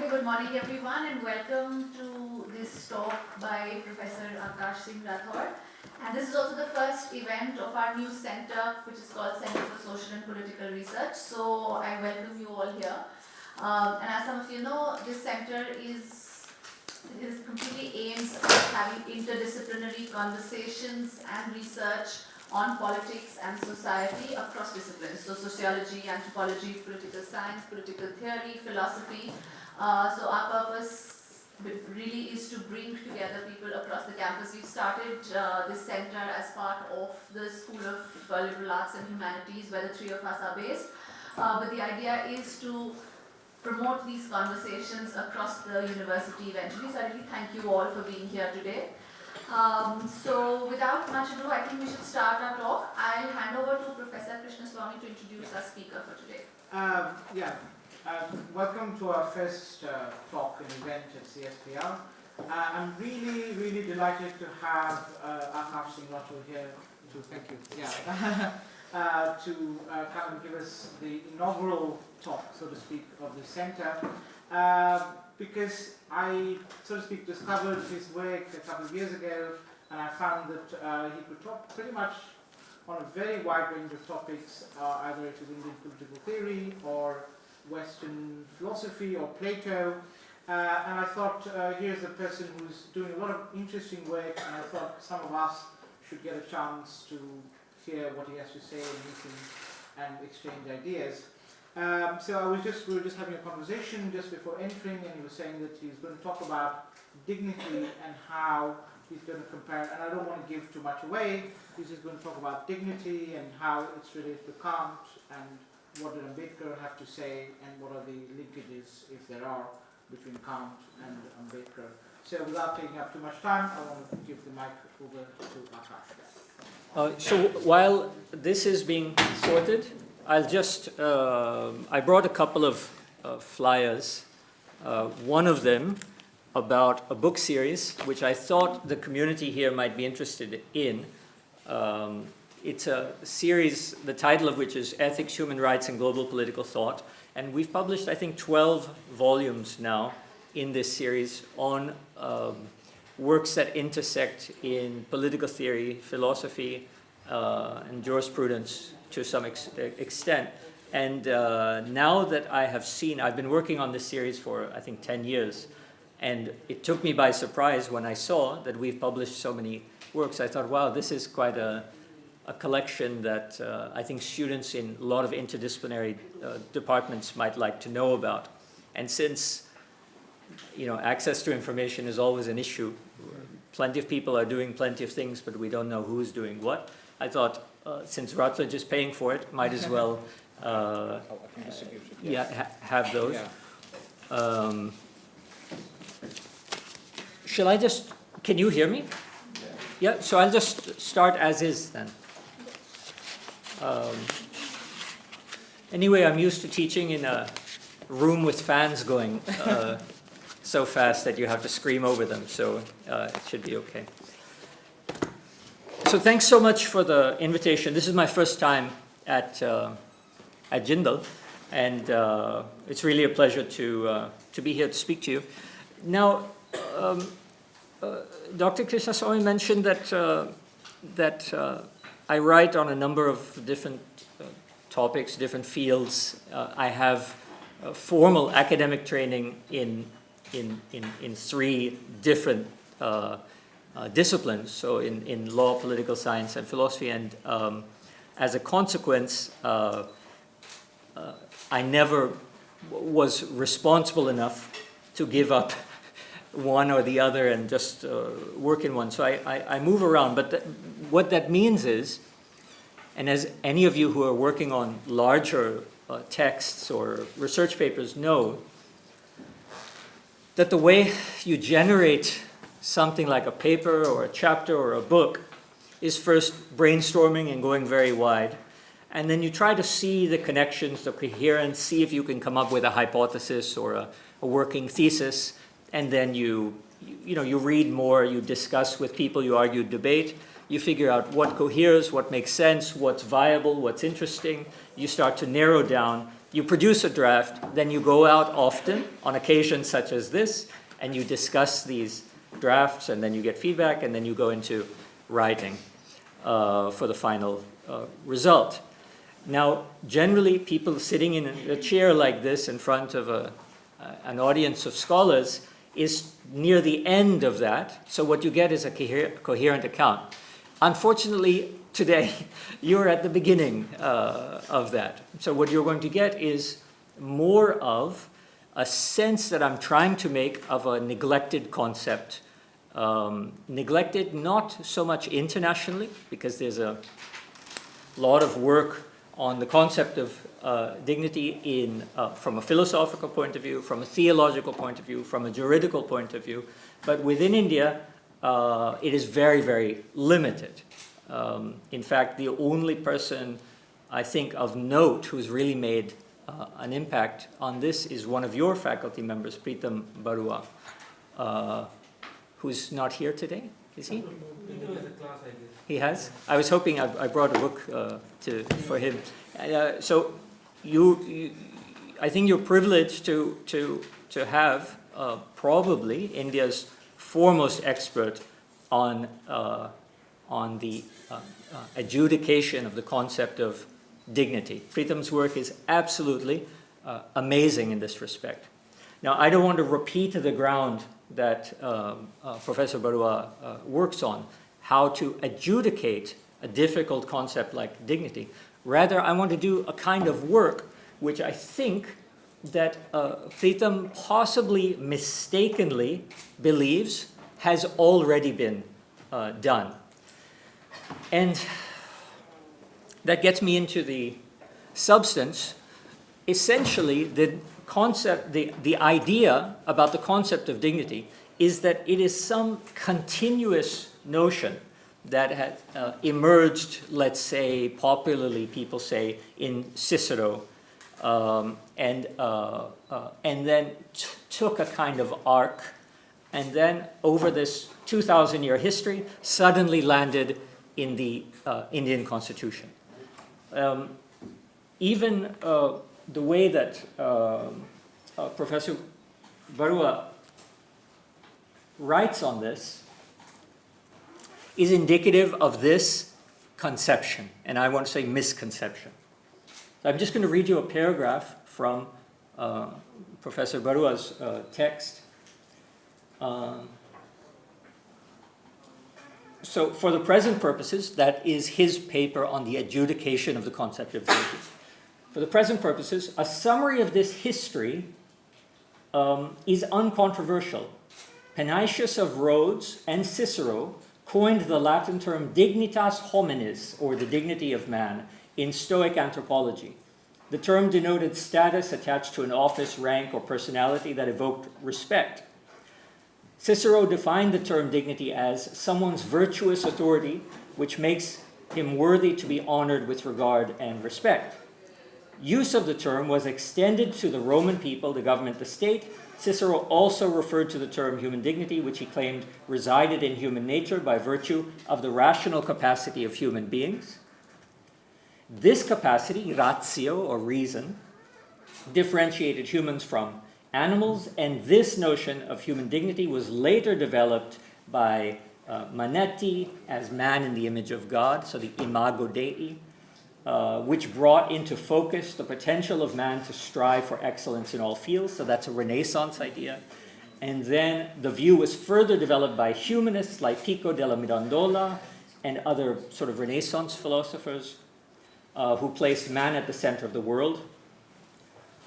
Okay, good morning everyone and welcome to this talk by Professor Akash Singh Rathod. And this is also the first event of our new center, which is called Center for Social and Political Research. So I welcome you all here. And as some of you know, this center is completely aims at having interdisciplinary conversations and research on politics and society across disciplines. So sociology, anthropology, political science, political theory, philosophy. So our purpose really is to bring together people across the campus. We've started this center as part of the School of Liberal Arts and Humanities, where the three of us are based. But the idea is to promote these conversations across the university eventually. So I really thank you all for being here today. So without much ado, I think we should start our talk. I'll hand over to Professor Krishnaswamy to introduce our speaker for today. Welcome to our first talk and event at CSPR. I'm really delighted to have Akash Singh Rathod here to thank you. To come and give us the inaugural talk, so to speak, of the center. Because I, so to speak, discovered his work a couple of years ago, and I found that he could talk pretty much on a very wide range of topics, either it was Indian political theory or Western philosophy or Plato. And I thought, here's a person who's doing a lot of interesting work, and I thought some of us should get a chance to hear what he has to say and listen and exchange ideas. So we were just having a conversation just before entering, and he was saying that he's going to talk about dignity and how he's going to compare, and I don't want to give too much away. He's just going to talk about dignity and how it's related to Kant, and what did Ambedkar have to say, and what are the linkages, if there are, between Kant and Ambedkar. So without taking up too much time, I want to give the mic over to Akash. So while this is being sorted, I'll just, I brought a couple of flyers. One of them about a book series, which I thought the community here might be interested in. It's a series, the title of which is Ethics, Human Rights, and Global Political Thought. And we've published, I think, 12 volumes now in this series on works that intersect in political theory, philosophy, and jurisprudence to some extent. And now that I have seen, I've been working on this series for, I think, 10 years. And it took me by surprise when I saw that we've published so many works. I thought, wow, this is quite a collection that I think students in a lot of interdisciplinary departments might like to know about. And since access to information is always an issue, plenty of people are doing plenty of things, but we don't know who's doing what. I thought, since Rutledge is paying for it, might as well have those. Yeah. Shall I just, can you hear me? Yeah, so I'll just start as is then. Anyway, I'm used to teaching in a room with fans going so fast that you have to scream over them, so it should be okay. So thanks so much for the invitation. This is my first time at Jindal, and it's really a pleasure to be here to speak to you. Now, Dr. Krishnaswamy mentioned that I write on a number of different topics, different fields. I have formal academic training in three different disciplines, so in law, political science, and philosophy. And as a consequence, I never was responsible enough to give up one or the other and just work in one. So I move around. But what that means is, and as any of you who are working on larger texts or research papers know, that the way you generate something like a paper or a chapter or a book is first brainstorming and going very wide. And then you try to see the connections, the coherence, see if you can come up with a hypothesis or a working thesis. And then you read more, you discuss with people, you argue, debate. You figure out what coheres, what makes sense, what's viable, what's interesting. You start to narrow down, you produce a draft, then you go out often on occasions such as this, and you discuss these drafts, and then you get feedback, and then you go into writing for the final result. Now, generally, people sitting in a chair like this in front of an audience of scholars is near the end of that, so what you get is a coherent account. Unfortunately, today, you're at the beginning of that. So what you're going to get is more of a sense that I'm trying to make of a neglected concept. Neglected not so much internationally, because there's a lot of work on the concept of dignity from a philosophical point of view, from a theological point of view, from a juridical point of view. But within India, it is very, very limited. In fact, the only person, I think, of note who's really made an impact on this is one of your faculty members, Preamble Barua, who's not here today, is he? He has? I was hoping I brought a book for him. So I think you're privileged to have probably India's foremost expert on the adjudication of the concept of dignity. Preetham's work is absolutely amazing in this respect. Now, I don't want to repeat the ground that Professor Barua works on, how to adjudicate a difficult concept like dignity. Rather, I want to do a kind of work which I think that Preetham possibly mistakenly believes has already been done. And that gets me into the substance. Essentially, the concept, the idea about the concept of dignity is that it is some continuous notion that had emerged, let's say, popularly people say, in Cicero, and then took a kind of arc, and then over this 2,000-year history, suddenly landed in the Indian Constitution. Even the way that Professor Barua writes on this is indicative of this conception, and I want to say misconception. So I'm just going to read you a paragraph from Professor Barua's text. So for the present purposes, that is his paper on the adjudication of the concept of dignity. For the present purposes, a summary of this history is uncontroversial. Panaetius of Rhodes and Cicero coined the Latin term dignitas hominis, or the dignity of man, in Stoic anthropology. The term denoted status attached to an office, rank, or personality that evoked respect. Cicero defined the term dignity as someone's virtuous authority, which makes him worthy to be honored with regard and respect. Use of the term was extended to the Roman people, the government, the state. Cicero also referred to the term human dignity, which he claimed resided in human nature by virtue of the rational capacity of human beings. This capacity, ratio or reason, differentiated humans from animals, and this notion of human dignity was later developed by Manetti as man in the image of God, so the imago Dei, which brought into focus the potential of man to strive for excellence in all fields, so that's a Renaissance idea. And then the view was further developed by humanists like Pico della Mirandola and other sort of Renaissance philosophers who placed man at the center of the world.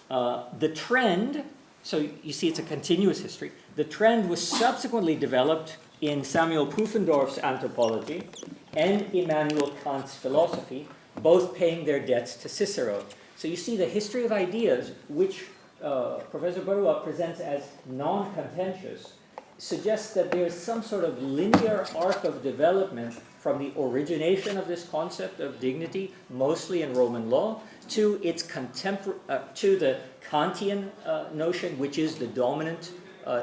The trend, so you see it's a continuous history, the trend was subsequently developed in Samuel Pufendorf's anthropology and Immanuel Kant's philosophy, both paying their debts to Cicero. So you see the history of ideas, which Professor Barua presents as non-contentious, suggests that there is some sort of linear arc of development from the origination of this concept of dignity, mostly in Roman law, to its to the Kantian notion, which is the dominant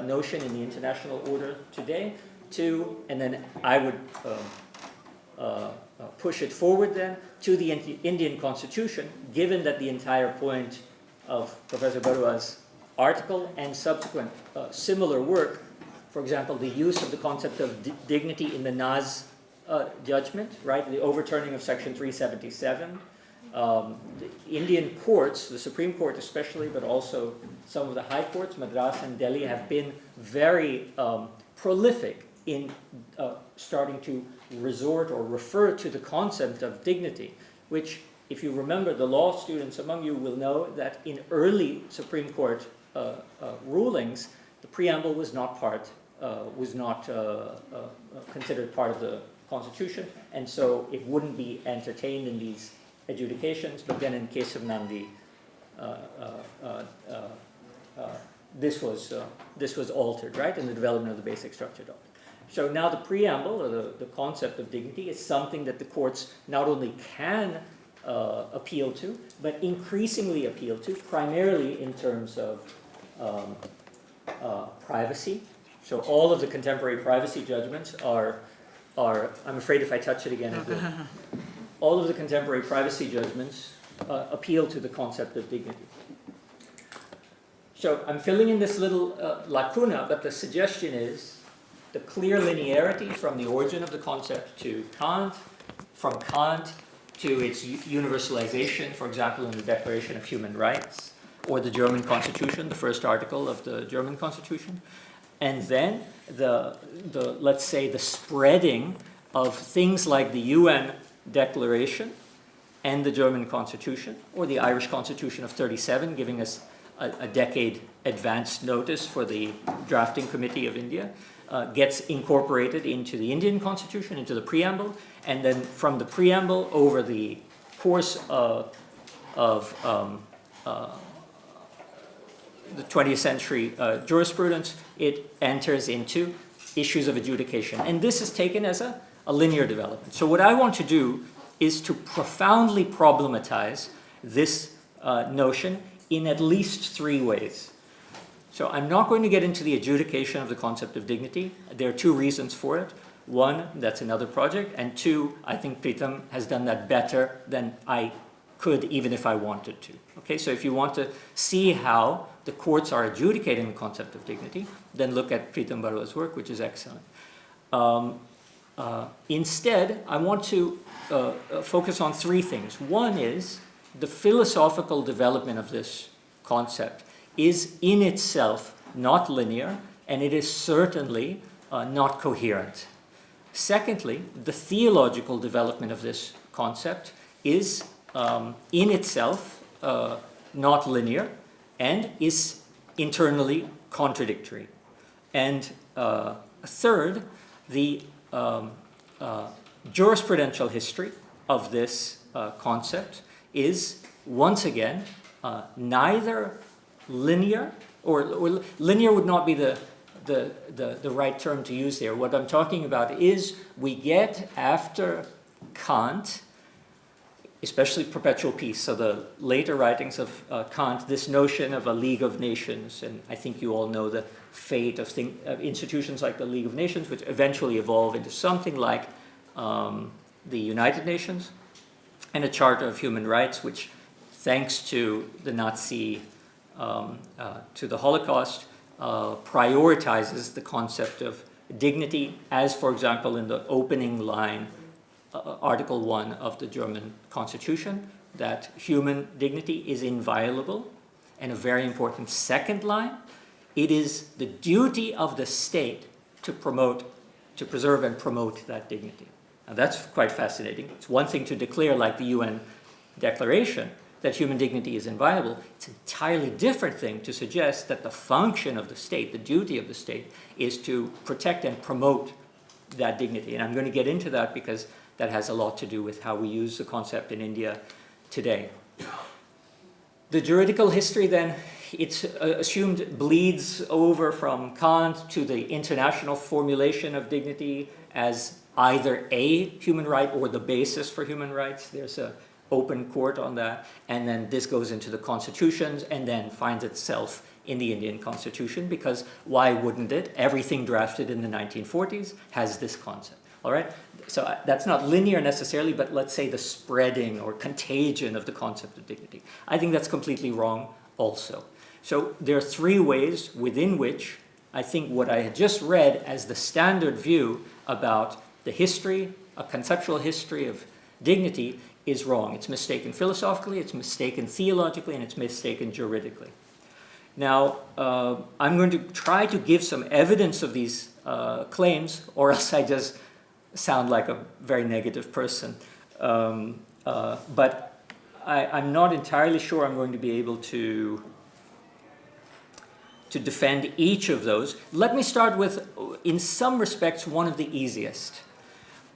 notion in the international order today, and then I would push it forward then, to the Indian Constitution, given that the entire point of Professor Barua's article and subsequent similar work, for example, the use of the concept of dignity in the Naz judgment, right, the overturning of Section 377. The Indian courts, the Supreme Court especially, but also some of the high courts, Madras and Delhi, have been very prolific in starting to resort or refer to the concept of dignity, which, if you remember, the law students among you will know that in early Supreme Court rulings, the preamble was not considered part of the Constitution, and so it wouldn't be entertained in these adjudications. But then, in case of Nandi, this was altered, right, in the development of the basic structure doctrine. So now the preamble, or the concept of dignity, is something that the courts not only can appeal to, but increasingly appeal to, primarily in terms of privacy. So all of the contemporary privacy judgments are I'm afraid if I touch it again, it will. All of the contemporary privacy judgments appeal to the concept of dignity. So I'm filling in this little lacuna, but the suggestion is the clear linearity from the origin of the concept to Kant, from Kant to its universalization, for example, in the Declaration of Human Rights, or the German Constitution, the first article of the German Constitution, and then let's say the spreading of things like the UN Declaration and the German Constitution, or the Irish Constitution of 37, giving us a decade advance notice for the drafting committee of India, gets incorporated into the Indian Constitution, into the preamble, and then from the preamble over the course of the 20th century jurisprudence, it enters into issues of adjudication. And this is taken as a linear development. So what I want to do is to profoundly problematize this notion in at least three ways. So I'm not going to get into the adjudication of the concept of dignity. There are two reasons for it. One, that's another project, and two, I think Pritam has done that better than I could even if I wanted to. Okay, so if you want to see how the courts are adjudicating the concept of dignity, then look at Pritam Barua's work, which is excellent. Instead, I want to focus on three things. One is the philosophical development of this concept is in itself not linear, and it is certainly not coherent. Secondly, the theological development of this concept is in itself not linear and is internally contradictory. And third, the jurisprudential history of this concept is once again neither linear, or linear would not be the right term to use there. What I'm talking about is we get after Kant, especially Perpetual Peace, so the later writings of Kant, this notion of a League of Nations, and I think you all know the fate of institutions like the League of Nations, which eventually evolve into something like the United Nations, and a Charter of Human Rights, which, thanks to the Nazi, to the Holocaust, prioritizes the concept of dignity, as, for example, in the opening line, Article 1 of the German Constitution, that human dignity is inviolable. And a very important second line, it is the duty of the state to preserve and promote that dignity. Now that's quite fascinating. It's one thing to declare, like the UN Declaration, that human dignity is inviolable. It's an entirely different thing to suggest that the function of the state, the duty of the state, is to protect and promote that dignity. And I'm going to get into that because that has a lot to do with how we use the concept in India today. The juridical history then, it's assumed bleeds over from Kant to the international formulation of dignity as either a human right or the basis for human rights. There's an open court on that. And then this goes into the constitutions and then finds itself in the Indian Constitution, because why wouldn't it? Everything drafted in the 1940s has this concept. All right? So that's not linear necessarily, but let's say the spreading or contagion of the concept of dignity. I think that's completely wrong. also. So there are three ways within which I think what I had just read as the standard view about the history, a conceptual history of dignity, is wrong. It's mistaken philosophically, it's mistaken theologically, and it's mistaken juridically. Now, I'm going to try to give some evidence of these claims, or else I just sound like a very negative person. But I'm not entirely sure I'm going to be able to defend each of those. Let me start with, in some respects, one of the easiest.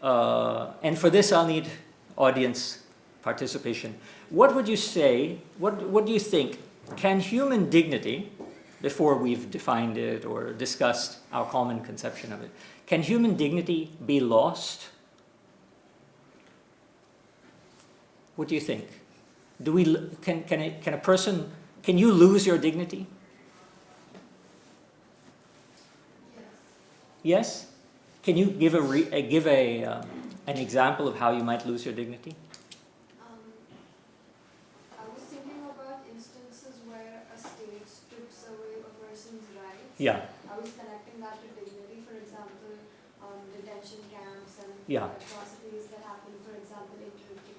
And for this, I'll need audience participation. What would you say, what do you think, can human dignity, before we've defined it or discussed our common conception of it, can human dignity be lost? What do you think? Can you lose your dignity? Yes? Can you give an example of how you might lose your dignity? I was thinking about instances where a state strips away a person's rights. Yeah. I was connecting that to dignity, for example, detention camps and atrocities that happen, for example, in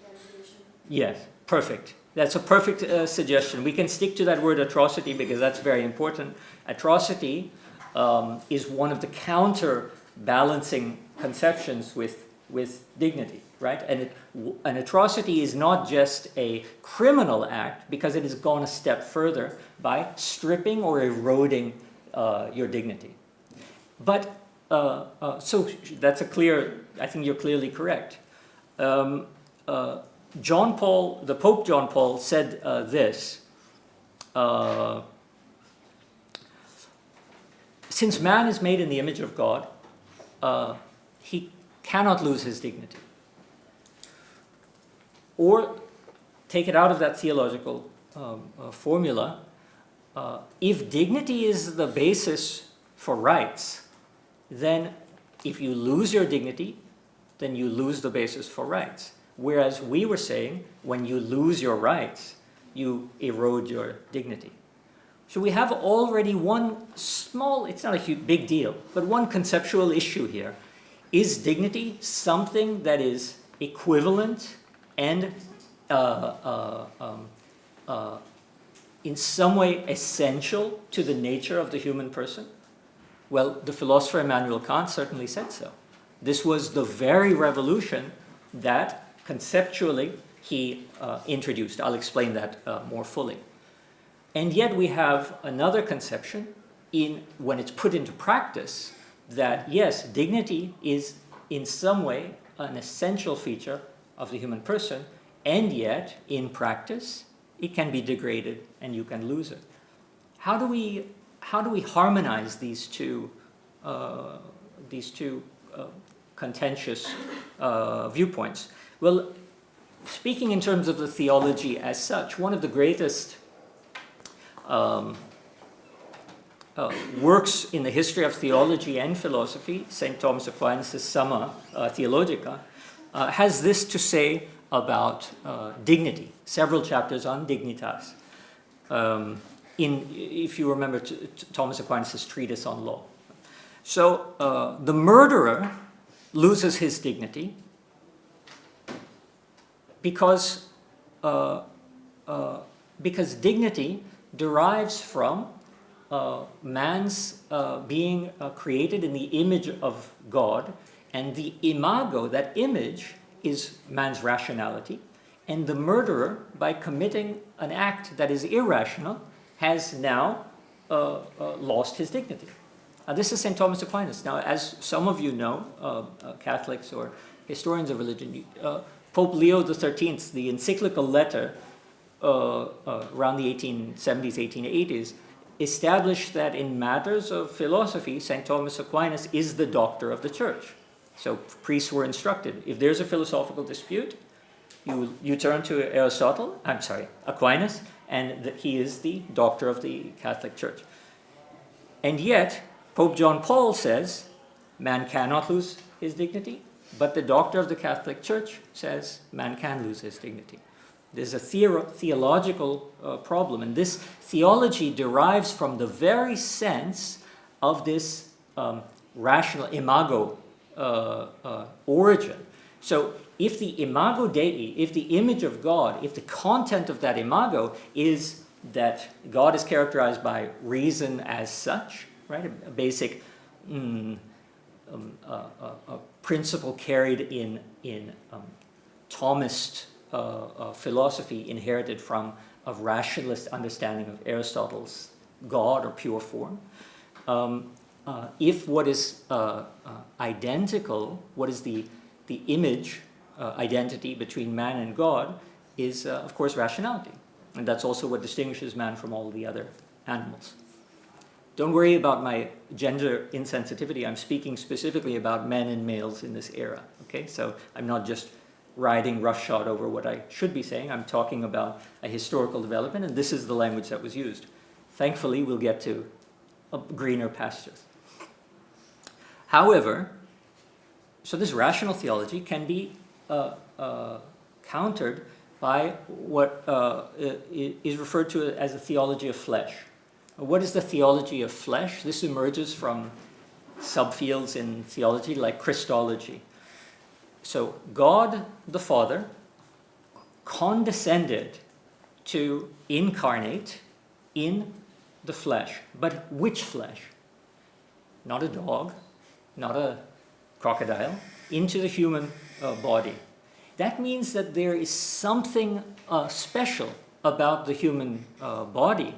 derogation. Yes, perfect. That's a perfect suggestion. We can stick to that word atrocity because that's very important. Atrocity is one of the counterbalancing conceptions with dignity, right? And an atrocity is not just a criminal act because it has gone a step further by stripping or eroding your dignity. But, so that's I think you're clearly correct. The Pope John Paul said this, since man is made in the image of God, he cannot lose his dignity. Or take it out of that theological formula, if dignity is the basis for rights, then if you lose your dignity, then you lose the basis for rights. Whereas we were saying, when you lose your rights, you erode your dignity. So we have already one small, it's not a big deal, but one conceptual issue here. Is dignity something that is equivalent and in some way essential to the nature of the human person? Well, the philosopher Immanuel Kant certainly said so. This was the very revolution that conceptually he introduced. I'll explain that more fully. And yet we have another conception when it's put into practice that, yes, dignity is in some way an essential feature of the human person, and yet in practice it can be degraded and you can lose it. How do we harmonize these two contentious viewpoints? Well, speaking in terms of the theology as such, one of the greatest works in the history of theology and philosophy, St. Thomas Aquinas' Summa Theologica, has this to say about dignity, several chapters on dignitas. If you remember Thomas Aquinas' treatise on law. So the murderer loses his dignity because dignity derives from man's being created in the image of God, and the imago, that image, is man's rationality, and the murderer, by committing an act that is irrational, has now lost his dignity. This is St. Thomas Aquinas. Now, as some of you know, Catholics or historians of religion, Pope Leo XIII, the encyclical letter around the 1870s, 1880s, established that in matters of philosophy, St. Thomas Aquinas is the doctor of the church. So priests were instructed, if there's a philosophical dispute, you turn to Aquinas, and he is the doctor of the Catholic Church. And yet, Pope John Paul says, man cannot lose his dignity, but the doctor of the Catholic Church says man can lose his dignity. There's a theological problem, and this theology derives from the very sense of this rational imago origin. So if the imago Dei, if the image of God, if the content of that imago is that God is characterized by reason as such, right? A basic principle carried in Thomist philosophy inherited from a rationalist understanding of Aristotle's God or pure form. If what is identical, what is the image identity between man and God is, of course, rationality. And that's also what distinguishes man from all the other animals. Don't worry about my gender insensitivity. I'm speaking specifically about men and males in this era. Okay, so I'm not just riding roughshod over what I should be saying. I'm talking about a historical development, and this is the language that was used. Thankfully, we'll get to greener pastures. However, so this rational theology can be countered by what is referred to as a theology of flesh. What is the theology of flesh? This emerges from subfields in theology like Christology. So God the Father condescended to incarnate in the flesh. But which flesh? Not a dog, not a crocodile, into the human body. That means that there is something special about the human body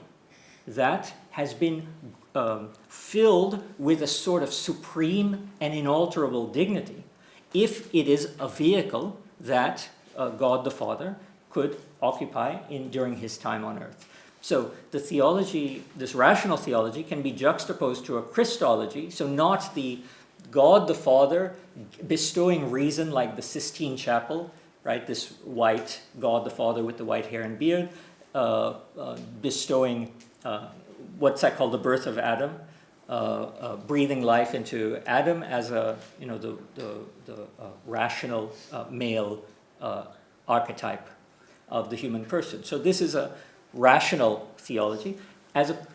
that has been filled with a sort of supreme and inalterable dignity, if it is a vehicle that God the Father could occupy during his time on earth. So the theology, this rational theology, can be juxtaposed to a Christology, so not the God the Father bestowing reason like the Sistine Chapel, right? This white God the Father with the white hair and beard, bestowing what's that called, the birth of Adam, breathing life into Adam as the rational male archetype of the human person. So this is a rational theology.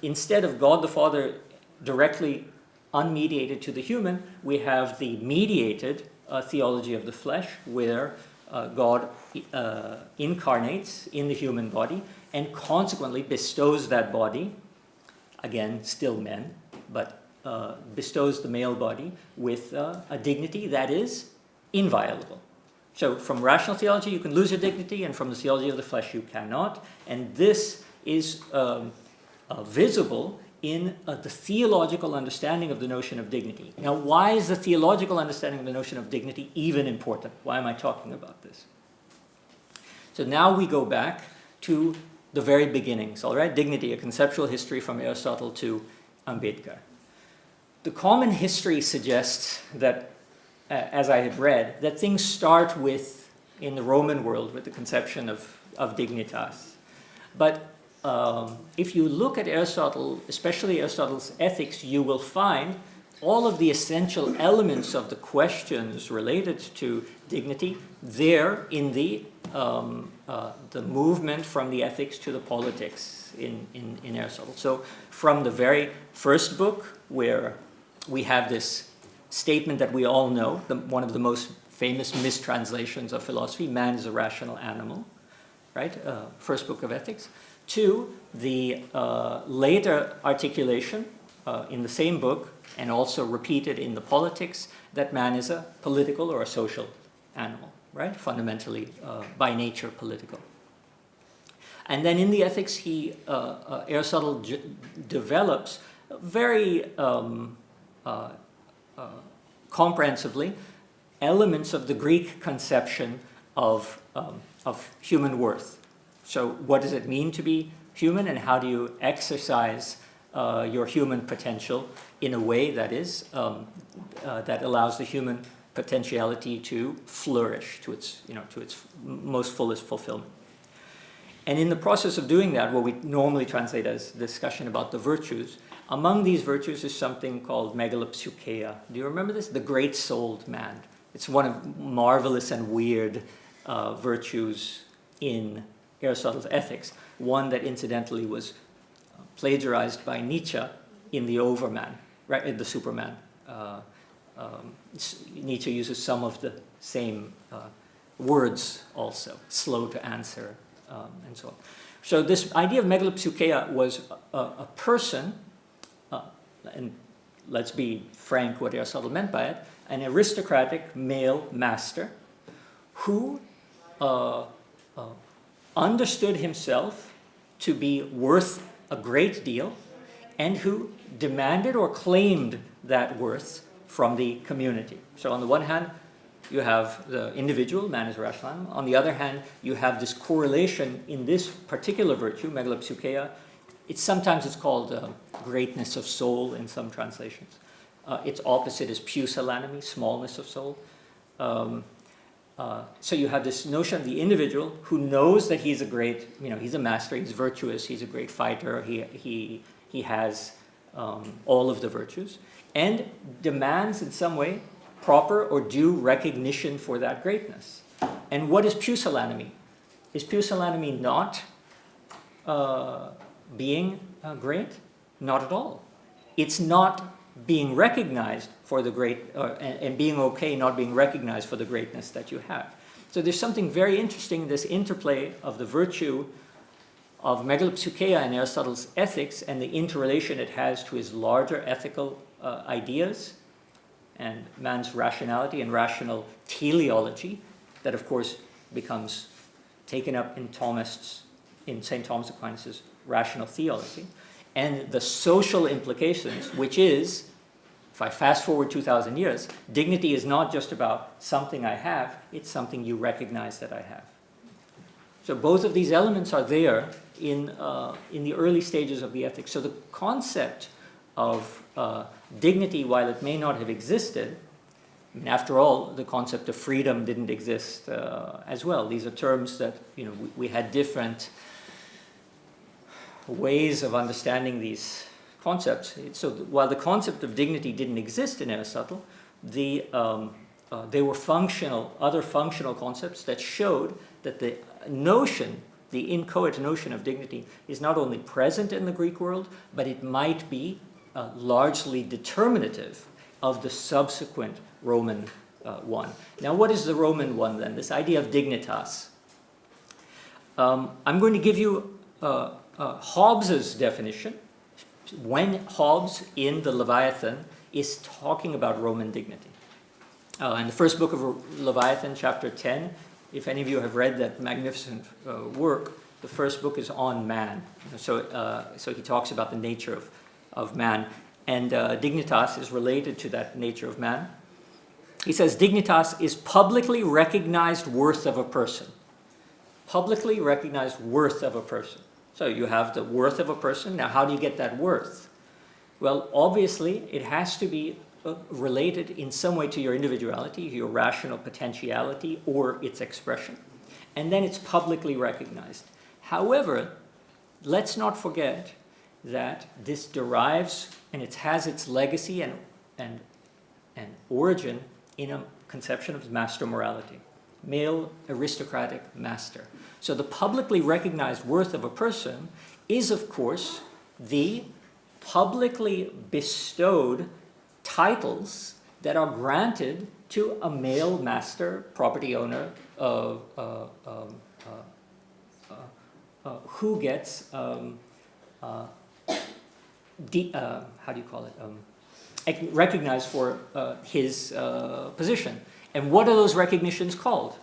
Instead of God the Father directly unmediated to the human, we have the mediated theology of the flesh, where God incarnates in the human body and consequently bestows that body, again, still men, but bestows the male body with a dignity that is inviolable. So from rational theology, you can lose your dignity, and from the theology of the flesh, you cannot. And this is visible in the theological understanding of the notion of dignity. Now, why is the theological understanding of the notion of dignity even important? Why am I talking about this? So now we go back to the very beginnings, all right? Dignity, a conceptual history from Aristotle to Ambedkar. The common history suggests that, as I had read, that things start with, in the Roman world, with the conception of dignitas. But if you look at Aristotle, especially Aristotle's Ethics, you will find all of the essential elements of the questions related to dignity there in the movement from the Ethics to the Politics in Aristotle. So from the very first book, where we have this statement that we all know, one of the most famous mistranslations of philosophy, man is a rational animal, right? First book of Ethics. To the later articulation in the same book, and also repeated in the Politics, that man is a political or a social animal, right? Fundamentally, by nature, political. And then in the Ethics, Aristotle develops very comprehensively elements of the Greek conception of human worth. So what does it mean to be human, and how do you exercise your human potential in a way that is that allows the human potentiality to flourish to its most fullest fulfillment? And in the process of doing that, what we normally translate as discussion about the virtues, among these virtues is something called megalopsycheia. Do you remember this? The great-souled man. It's one of marvelous and weird virtues in Aristotle's Ethics, one that incidentally was plagiarized by Nietzsche in the Overman, right, in the Superman. Nietzsche uses some of the same words also, slow to answer, and so on. So this idea of megalopsycheia was a person, and let's be frank what Aristotle meant by it, an aristocratic male master who understood himself to be worth a great deal and who demanded or claimed that worth from the community. So on the one hand, you have the individual, man is a rational animal. On the other hand, you have this correlation in this particular virtue, megalopsycheia. Sometimes it's called greatness of soul in some translations. Its opposite is pusillanimity, smallness of soul. So you have this notion of the individual who knows that he's a great, he's a master, he's virtuous, he's a great fighter, he has all of the virtues, and demands in some way proper or due recognition for that greatness. And what is pusillanimity? Is pusillanimity not being great? Not at all. It's not being recognized for the great, and being okay not being recognized for the greatness that you have. So there's something very interesting in this interplay of the virtue of megalopsycheia in Aristotle's Ethics and the interrelation it has to his larger ethical ideas and man's rationality and rational teleology that, of course, becomes taken up in St. Thomas Aquinas' rational theology, and the social implications, which is, if I fast forward 2,000 years, dignity is not just about something I have, it's something you recognize that I have. So both of these elements are there in the early stages of the ethics. So the concept of dignity, while it may not have existed, after all, the concept of freedom didn't exist as well. These are terms that we had different ways of understanding these concepts. So while the concept of dignity didn't exist in Aristotle, they were other functional concepts that showed that the notion, the inchoate notion of dignity, is not only present in the Greek world, but it might be largely determinative of the subsequent Roman one. Now, what is the Roman one then? This idea of dignitas. I'm going to give you Hobbes's definition, when Hobbes in the Leviathan is talking about Roman dignity. In the first book of Leviathan, chapter 10, if any of you have read that magnificent work, the first book is on man. So he talks about the nature of man, and dignitas is related to that nature of man. He says dignitas is publicly recognized worth of a person. Publicly recognized worth of a person. So you have the worth of a person. Now, how do you get that worth? Well, obviously, it has to be related in some way to your individuality, your rational potentiality, or its expression. And then it's publicly recognized. However, let's not forget that this derives, and it has its legacy and origin in a conception of master morality. Male aristocratic master. So the publicly recognized worth of a person is, of course, the publicly bestowed titles that are granted to a male master, property owner, who gets, recognized for his position. And what are those recognitions called?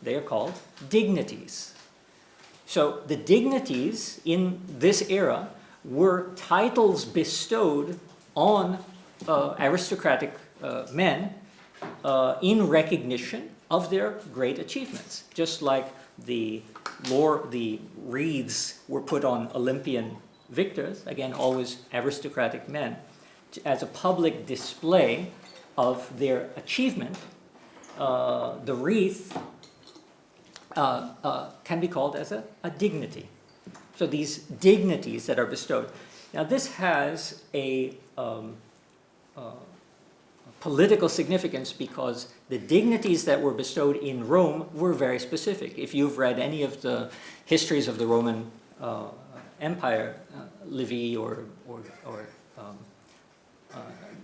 They are called dignities. So the dignities in this era were titles bestowed on aristocratic men in recognition of their great achievements. Just like the wreaths were put on Olympian victors, again, always aristocratic men, as a public display of their achievement. The wreath can be called as a dignity. So these dignities that are bestowed. Now this has a political significance because the dignities that were bestowed in Rome were very specific. If you've read any of the histories of the Roman Empire, Livy or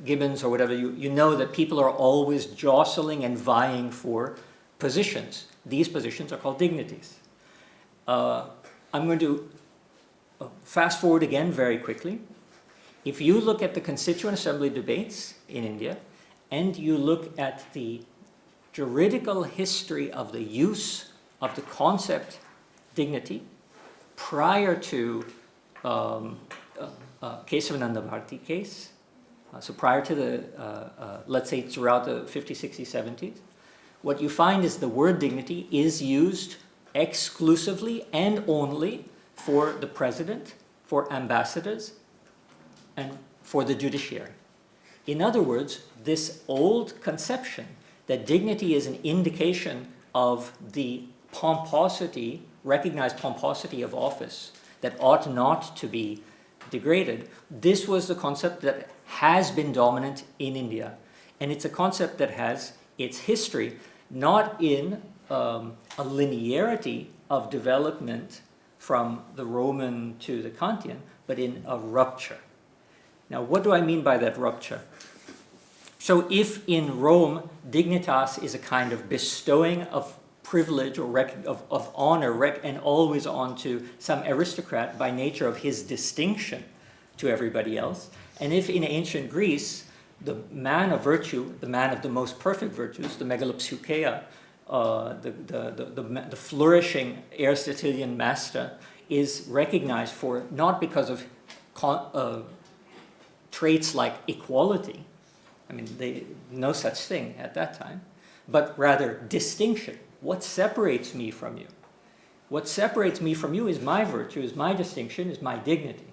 Gibbons or whatever, you know that people are always jostling and vying for positions. These positions are called dignities. I'm going to fast forward again very quickly. If you look at the Constituent Assembly debates in India, and you look at the juridical history of the use of the concept dignity prior to Kesavananda Bharati case, so prior to the, let's say throughout the 50s, 60s, 70s, what you find is the word dignity is used exclusively and only for the president, for ambassadors, and for the judiciary. In other words, this old conception that dignity is an indication of the pomposity, recognized pomposity of office that ought not to be degraded, this was the concept that has been dominant in India. And it's a concept that has its history not in a linearity of development from the Roman to the Kantian, but in a rupture. Now, what do I mean by that rupture? So if in Rome, dignitas is a kind of bestowing of privilege or of honor and always on to some aristocrat by nature of his distinction to everybody else, and if in ancient Greece, the man of virtue, the man of the most perfect virtues, the megalopseukeia, the flourishing Aristotelian master, is recognized for not because of traits like equality, I mean, no such thing at that time, but rather distinction. What separates me from you? What separates me from you is my virtue, is my distinction, is my dignity.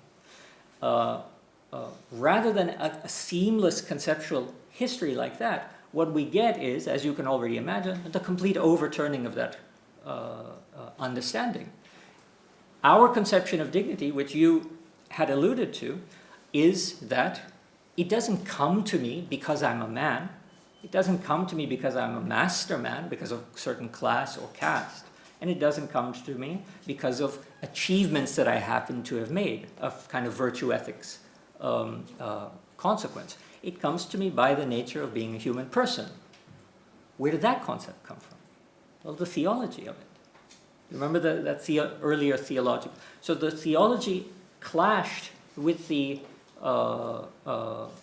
Rather than a seamless conceptual history like that, what we get is, as you can already imagine, the complete overturning of that understanding. Our conception of dignity, which you had alluded to, is that it doesn't come to me because I'm a man. It doesn't come to me because I'm a master man, because of certain class or caste. And it doesn't come to me because of achievements that I happen to have made, of kind of virtue ethics consequence. It comes to me by the nature of being a human person. Where did that concept come from? Well, the theology of it. Remember that earlier theological. So the theology clashed with the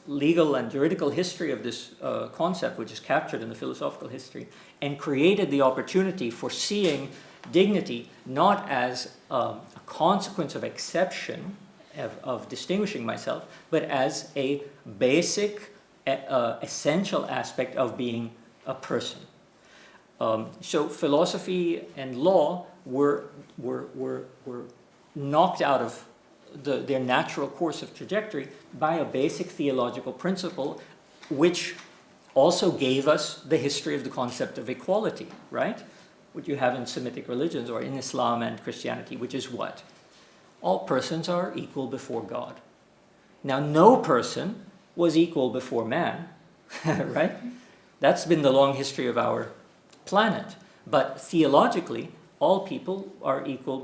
legal and juridical history of this concept, which is captured in the philosophical history, and created the opportunity for seeing dignity not as a consequence of exception, of distinguishing myself, but as a basic, essential aspect of being a person. So philosophy and law were knocked out of their natural course of trajectory by a basic theological principle, which also gave us the history of the concept of equality, right? What you have in Semitic religions or in Islam and Christianity, which is what? All persons are equal before God. Now, no person was equal before man, right? That's been the long history of our planet. But theologically, all persons are equal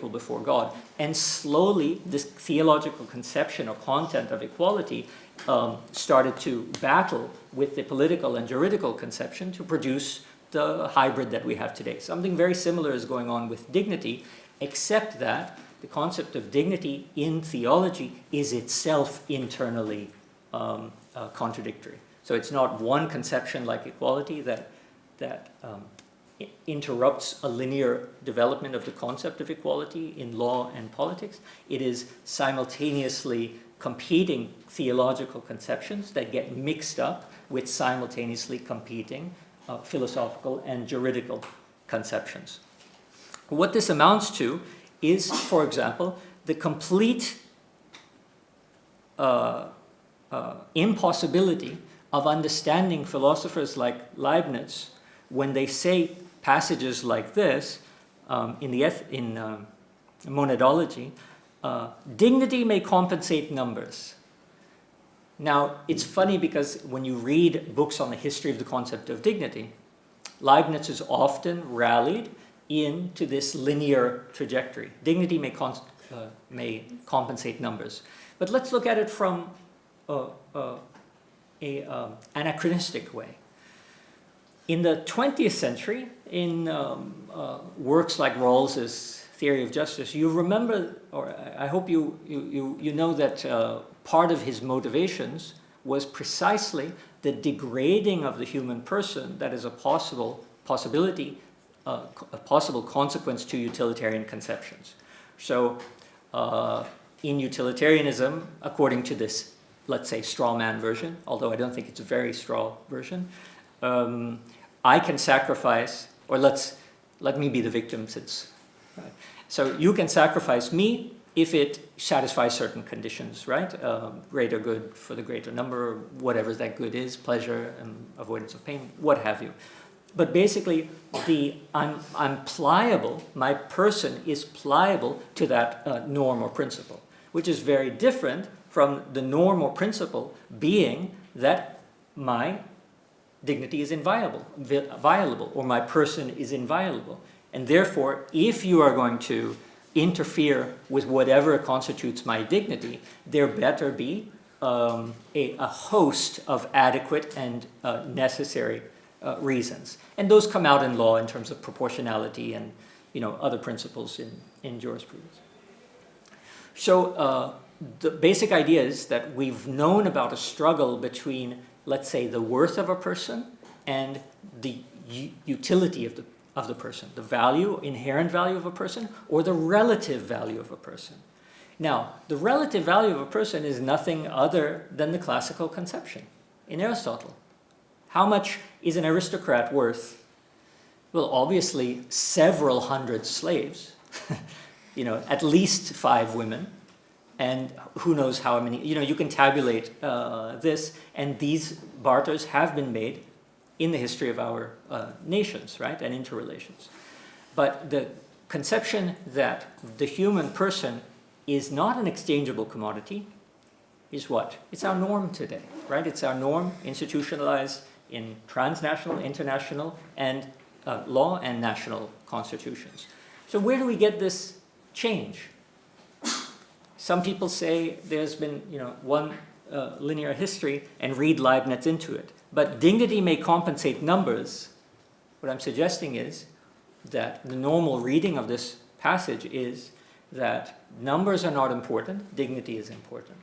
before God. And slowly, this theological conception or content of equality started to battle with the political and juridical conception to produce the hybrid that we have today. Something very similar is going on with dignity, except that the concept of dignity in theology is itself internally contradictory. So it's not one conception like equality that interrupts a linear development of the concept of equality in law and politics. It is simultaneously competing theological conceptions that get mixed up with simultaneously competing philosophical and juridical conceptions. What this amounts to is, for example, the complete impossibility of understanding philosophers like Leibniz when they say passages like this in monadology, dignity may compensate numbers. Now, it's funny because when you read books on the history of the concept of dignity, Leibniz is often rallied into this linear trajectory. Dignity may compensate numbers. But let's look at it from an anachronistic way. In the 20th century, in works like Rawls's Theory of Justice, you remember, or I hope you know that part of his motivations was precisely the degrading of the human person that is a possible consequence to utilitarian conceptions. So in utilitarianism, according to this, let's say, straw man version, although I don't think it's a very straw version, I can sacrifice, or let me be the victim since. Right? So you can sacrifice me if it satisfies certain conditions, right? Greater good for the greater number, whatever that good is, pleasure and avoidance of pain, what have you. But basically, I'm pliable, my person is pliable to that norm or principle, which is very different from the norm or principle being that my dignity is inviolable, or my person is inviolable. And therefore, if you are going to interfere with whatever constitutes my dignity, there better be a host of adequate and necessary reasons. And those come out in law in terms of proportionality and other principles in jurisprudence. So the basic idea is that we've known about a struggle between, let's say, the worth of a person and the utility of the person, the value, inherent value of a person, or the relative value of a person. Now, the relative value of a person is nothing other than the classical conception in Aristotle. How much is an aristocrat worth? Well, obviously, several hundred slaves, at least 5 women, and who knows how many, you can tabulate this, and these barters have been made in the history of our nations, right, and interrelations. But the conception that the human person is not an exchangeable commodity is what? It's our norm today, right? It's our norm institutionalized in transnational, international, and law and national constitutions. So where do we get this change? Some people say there's been, one linear history and read Leibniz into it. But dignity may compensate numbers. What I'm suggesting is that the normal reading of this passage is that numbers are not important, dignity is important.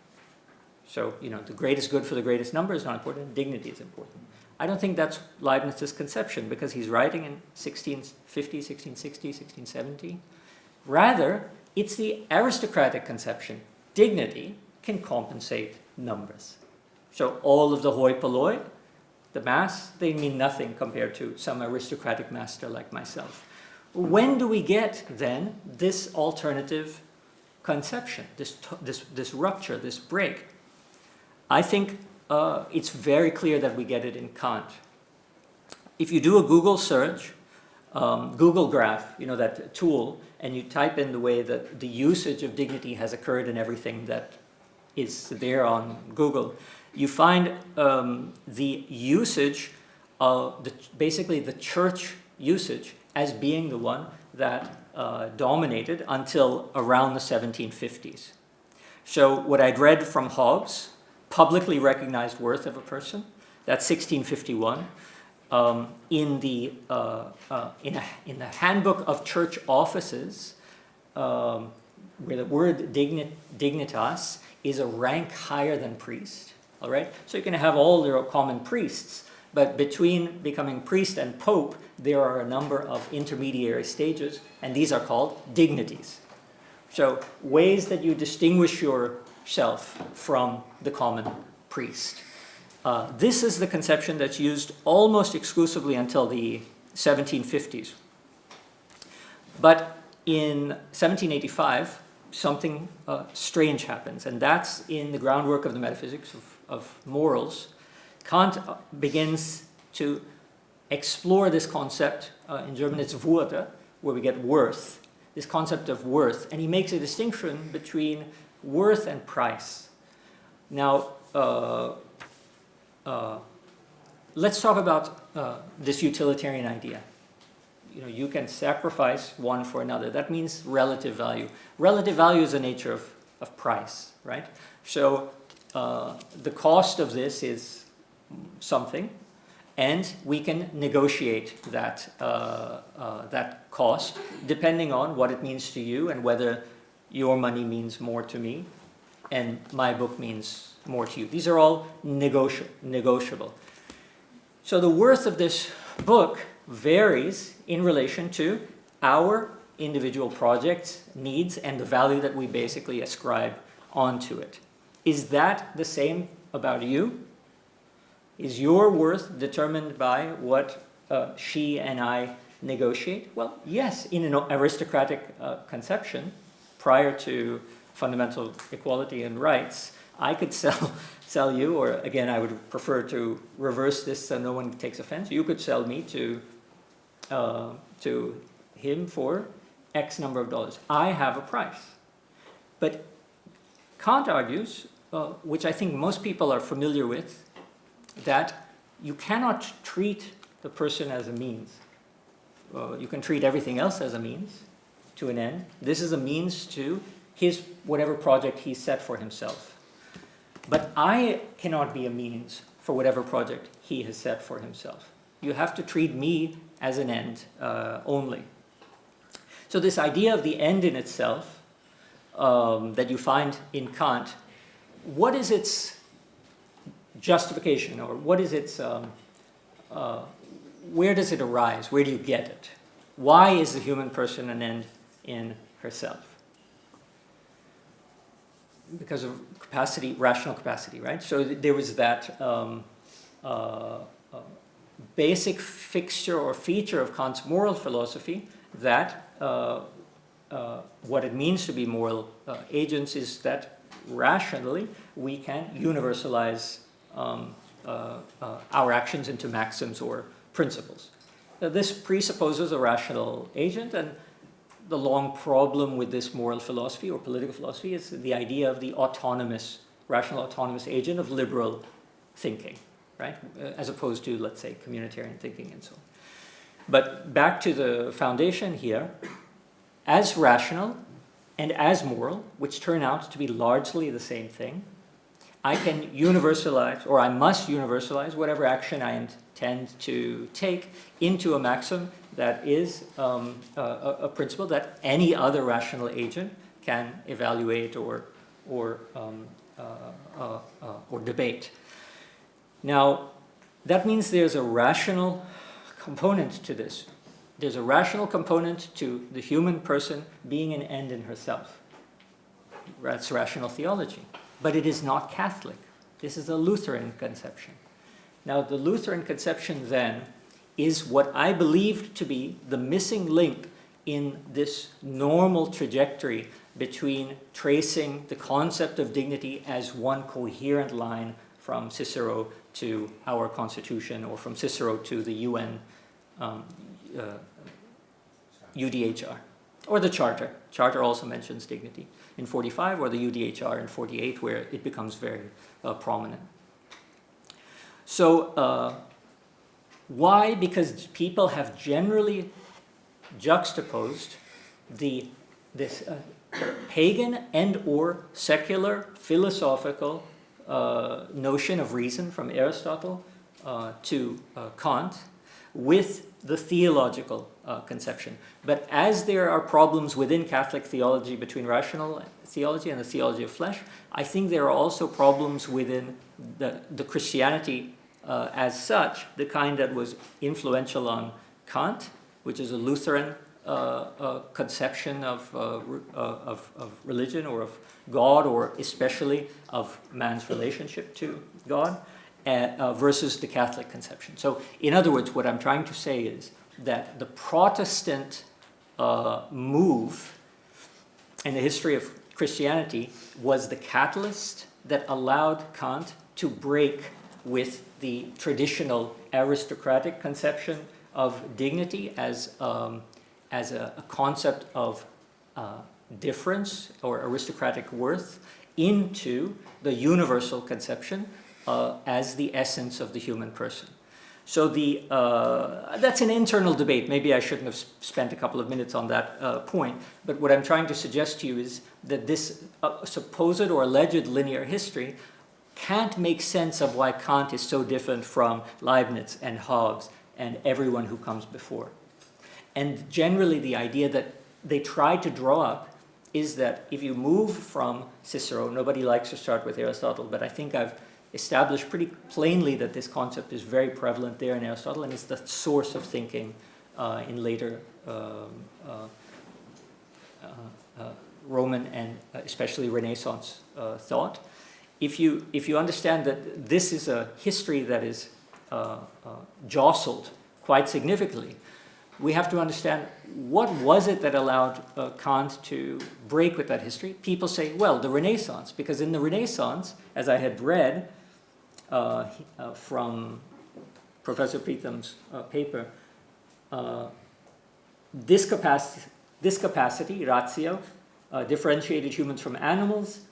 So, the greatest good for the greatest number is not important, dignity is important. I don't think that's Leibniz's conception because he's writing in 1650, 1660, 1670. Rather, it's the aristocratic conception. Dignity can compensate numbers. So all of the hoi polloi, the mass, they mean nothing compared to some aristocratic master like myself. When do we get, then, this alternative conception, this rupture, this break? I think it's very clear that we get it in Kant. If you do a Google search, Google Graph, that tool, and you type in the way that the usage of dignity has occurred in everything that is there on Google, you find the usage of basically the church usage as being the one that dominated until around the 1750s. So what I'd read from Hobbes, publicly recognized worth of a person, that's 1651. In the Handbook of Church Offices, where the word dignitas is a rank higher than priest. All right, so you can have all your common priests, but between becoming priest and pope, there are a number of intermediary stages, and these are called dignities. So ways that you distinguish yourself from the common priest. This is the conception that's used almost exclusively until the 1750s. But in 1785, something strange happens, and that's in the groundwork of the metaphysics of morals. Kant begins to explore this concept, in German it's Würde, where we get worth, this concept of worth, and he makes a distinction between worth and price. Now, let's talk about this utilitarian idea. You can sacrifice one for another. That means relative value. Relative value is the nature of price, right? So the cost of this is something, and we can negotiate that that cost depending on what it means to you and whether your money means more to me and my book means more to you. These are all negotiable. So the worth of this book varies in relation to our individual projects, needs, and the value that we basically ascribe onto it. Is that the same about you? Is your worth determined by what she and I negotiate? Well, yes, in an aristocratic conception, prior to fundamental equality and rights, I could sell you, or again, I would prefer to reverse this so no one takes offense. You could sell me to him for X number of dollars. I have a price. But Kant argues, which I think most people are familiar with, that you cannot treat the person as a means. You can treat everything else as a means to an end. This is a means to his whatever project he set for himself. But I cannot be a means for whatever project he has set for himself. You have to treat me as an end only. So this idea of the end in itself that you find in Kant, what is its justification, or what is its, where does it arise? Where do you get it? Why is the human person an end in herself? Because of capacity, rational capacity, right? So there was that basic fixture or feature of Kant's moral philosophy that what it means to be moral agents is that rationally we can universalize our actions into maxims or principles. Now, this presupposes a rational agent, and the long problem with this moral philosophy or political philosophy is the idea of the rational autonomous agent of liberal thinking, right? As opposed to, let's say, communitarian thinking and so on. But back to the foundation here, as rational and as moral, which turn out to be largely the same thing, I can universalize, or I must universalize, whatever action I intend to take into a maxim that is a principle that any other rational agent can evaluate or debate. Now, that means there's a rational component to this. There's a rational component to the human person being an end in herself. That's rational theology. But it is not Catholic. This is a Lutheran conception. Now, the Lutheran conception then is what I believe to be the missing link in this normal trajectory between tracing the concept of dignity as one coherent line from Cicero to our Constitution, or from Cicero to the UN UDHR, or the Charter. Charter also mentions dignity in 45, or the UDHR in 48, where it becomes very prominent. So why? Because people have generally juxtaposed this pagan and or secular philosophical notion of reason from Aristotle to Kant with the theological conception. But as there are problems within Catholic theology between rational theology and the theology of flesh, I think there are also problems within the Christianity as such, the kind that was influential on Kant, which is a Lutheran conception of religion or of God, or especially of man's relationship to God, versus the Catholic conception. So, in other words, what I'm trying to say is that the Protestant move in the history of Christianity was the catalyst that allowed Kant to break with the traditional aristocratic conception of dignity as a concept of difference or aristocratic worth, into the universal conception as the essence of the human person. So that's an internal debate. Maybe I shouldn't have spent a couple of minutes on that point. But what I'm trying to suggest to you is that this supposed or alleged linear history can't make sense of why Kant is so different from Leibniz and Hobbes and everyone who comes before. And generally the idea that they try to draw up is that if you move from Cicero, nobody likes to start with Aristotle, but I think I've established pretty plainly that this concept is very prevalent there in Aristotle, and it's the source of thinking in later Roman and especially Renaissance thought. If you understand that this is a history that is jostled quite significantly, we have to understand what was it that allowed Kant to break with that history. People say, well, the Renaissance, because in the Renaissance, as I had read from Professor Preetham's paper, this capacity, ratio, differentiated humans from animals,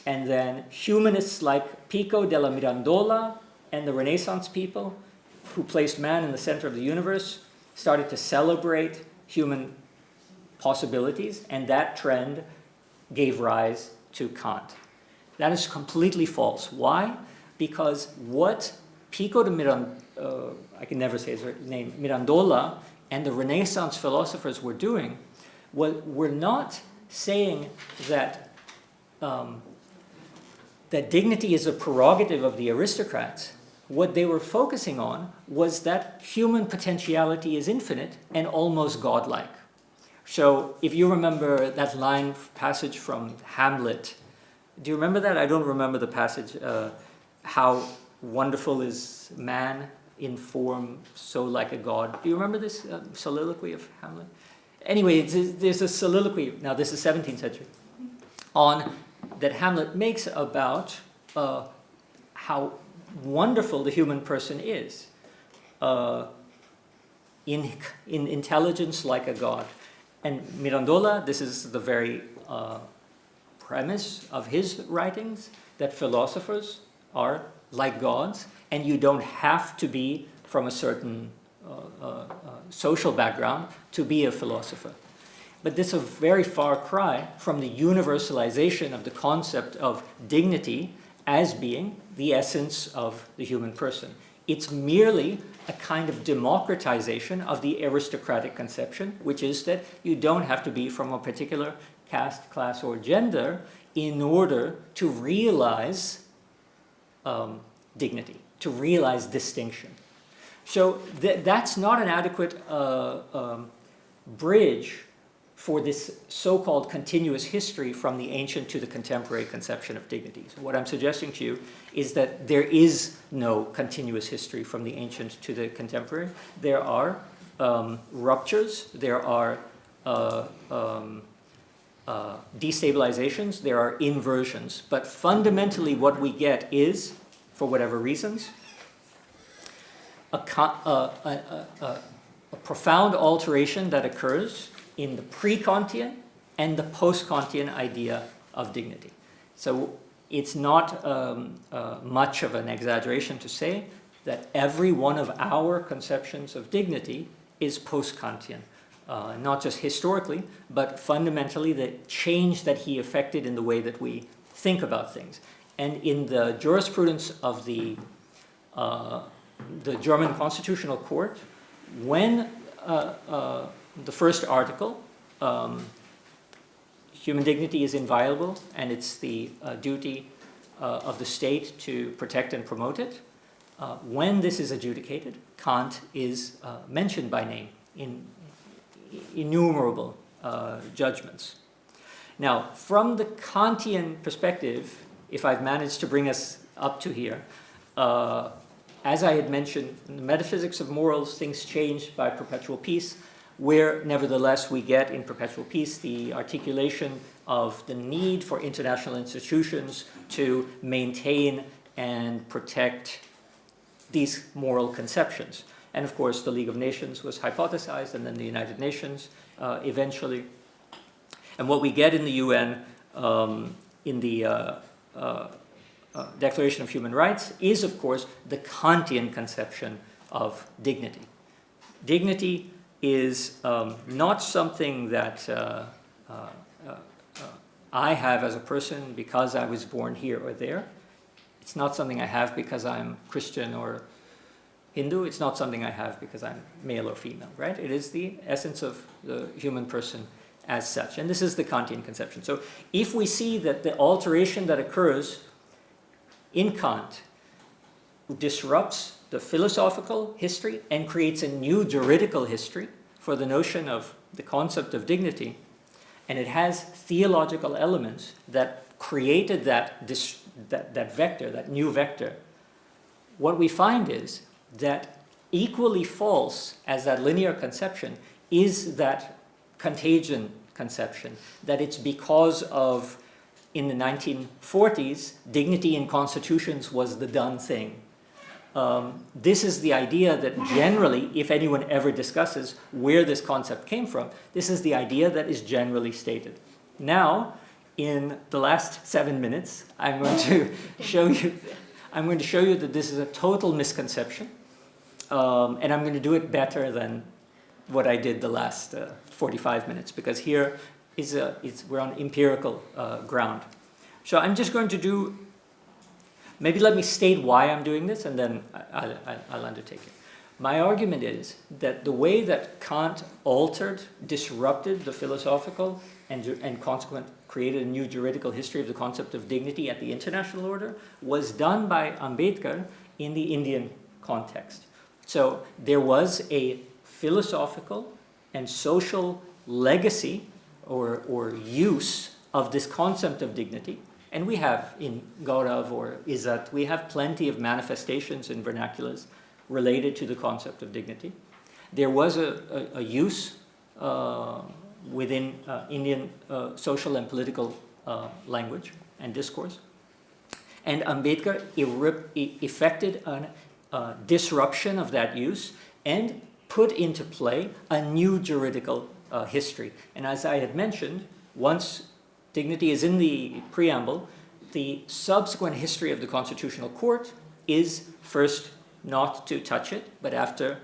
and then humanists like Pico della Mirandola and the Renaissance people who placed man in the center of the universe started to celebrate human possibilities, and that trend gave rise to Kant. That is completely false. Why? Because what Pico de I can never say his name, Mirandola and the Renaissance philosophers were doing were not saying that that dignity is a prerogative of the aristocrats. What they were focusing on was that human potentiality is infinite and almost godlike. So if you remember that passage from Hamlet, do you remember that? I don't remember the passage, how wonderful is man in form so like a god. Do you remember this soliloquy of Hamlet? Anyway, there's a soliloquy, now this is 17th century, that Hamlet makes about how wonderful the human person is in intelligence like a god. And Mirandola, this is the very premise of his writings, that philosophers are like gods, and you don't have to be from a certain social background to be a philosopher. But this is a very far cry from the universalization of the concept of dignity as being the essence of the human person. It's merely a kind of democratization of the aristocratic conception, which is that you don't have to be from a particular caste, class, or gender in order to realize dignity, to realize distinction. So that's not an adequate bridge for this so-called continuous history from the ancient to the contemporary conception of dignity. So what I'm suggesting to you is that there is no continuous history from the ancient to the contemporary. There are ruptures, there are destabilizations, there are inversions. But fundamentally what we get is, for whatever reasons, a profound alteration that occurs in the pre-Kantian and the post-Kantian idea of dignity. So it's not much of an exaggeration to say that every one of our conceptions of dignity is post-Kantian. Not just historically, but fundamentally the change that he effected in the way that we think about things. And in the jurisprudence of the German Constitutional Court, when the first article, human dignity is inviolable and it's the duty of the state to protect and promote it. When this is adjudicated, Kant is mentioned by name in innumerable judgments. Now, from the Kantian perspective, if I've managed to bring us up to here, as I had mentioned, in the metaphysics of morals, things change by perpetual peace, where nevertheless we get in perpetual peace the articulation of the need for international institutions to maintain and protect these moral conceptions. And of course the League of Nations was hypothesized, and then the United Nations eventually. And what we get in the UN in the Declaration of Human Rights is, of course, the Kantian conception of dignity. Dignity is not something that I have as a person because I was born here or there. It's not something I have because I'm Christian or Hindu. It's not something I have because I'm male or female, right? It is the essence of the human person as such. And this is the Kantian conception. So if we see that the alteration that occurs in Kant disrupts the philosophical history and creates a new juridical history for the notion of the concept of dignity, and it has theological elements that created that vector, that new vector, what we find is that equally false as that linear conception is that contagion conception, that it's because of, in the 1940s, dignity in constitutions was the done thing. This is the idea that generally, if anyone ever discusses where this concept came from, this is the idea that is generally stated. Now, in the last 7 minutes, I'm going to show you that this is a total misconception, and I'm going to do it better than what I did the last 45 minutes, because here we're on empirical ground. So I'm just going to do. Maybe let me state why I'm doing this, and then I'll undertake it. My argument is that the way that Kant disrupted the philosophical and consequent created a new juridical history of the concept of dignity at the international order was done by Ambedkar in the Indian context. So there was a philosophical and social legacy or use of this concept of dignity. And we have in Gaurav or Izzat, we have plenty of manifestations in vernaculars related to the concept of dignity. There was a use within Indian social and political language and discourse. And Ambedkar effected a disruption of that use and put into play a new juridical history. And as I had mentioned, once dignity is in the preamble, the subsequent history of the Constitutional Court is first not to touch it, but after